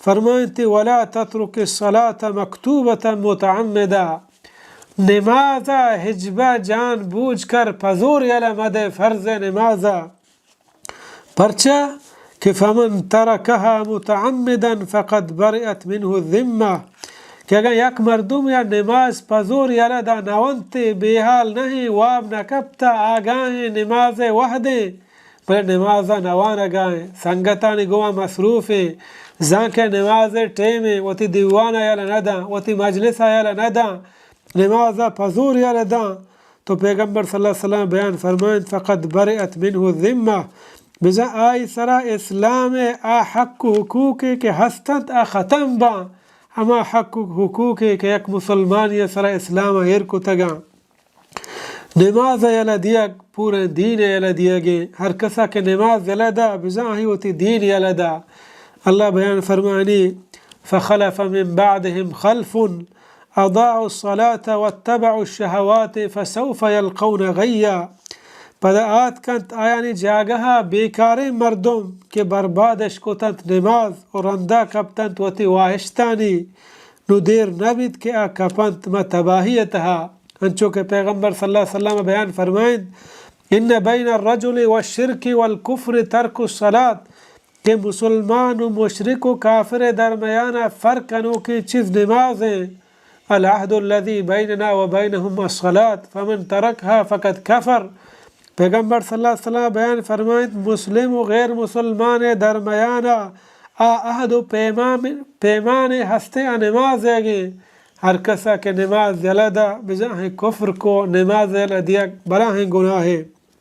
فرمائیں تھی ولا تترک الصلاة مکتوبۃ متعمدا، نمازا ہجبہ جان بوجھ کر پزور یلا مد فرض نمازا، پرچہ کہ فمن ترکہا متعمدا فقد برئت منہ الذمہ، کہ اگر یک مردم یا نماز پزور یلا دا نونتے بے حال نہیں واب نکبتا آگاہیں نماز وحدیں بلے نمازا نوان گائیں سنگتانی گوا مصروفیں زانکہ نماز ٹیمیں وتی دیوانا یلا ندا وتی مجلسا یلا ندا نمازا پزور یلا دا، تو پیغمبر صلی اللہ علیہ وسلم بیان فرمائیں فقد برئت منہ الذمہ، بجا آئی سرا اسلام آ حق حقوق کے ہستند آ ختم با، ہما حق حقوق کہ یک مسلمانی سرا اسلام ہیر کو تگا، نماز یلا دیا پورے دین یلا دیا گے، ہر کسا کہ نماز یلا دا بجا ہی ہوتی دین یلا دا۔ اللہ بیان فرمانی فخلف من بعدهم خلف اضاعوا الصلاة واتبعوا الشهوات فسوف يلقون غیا، پدا آت کنت آیانی جاگہا بیکار مردم کہ بربادش کو تنت نماز اور اندہ کبتنت وتی واہشتانی نو دیر نبید کہ آ کپنت ما تباہیتہا، انچو کہ پیغمبر صلی اللہ علیہ وسلم بیان فرمائیں ان بین الرجل والشرک والکفر ترک الصلاة، کہ مسلمان و مشرک و کافر درمیانہ فرق انو کی چیز نمازیں، العہد الذی بیننا و بینہم الصلاة فمن ترکها فقد کفر، پیغمبر صلی اللہ علیہ وسلم بیان فرمائیں مسلم و غیر مسلمان درمیانہ عہد و پیمان ہستے نماز ہے گے، ہر کسا کہ نماز یلا دا بجا ہے کفر کو نماز یلا دیا بلا ہیں گناہ ہے۔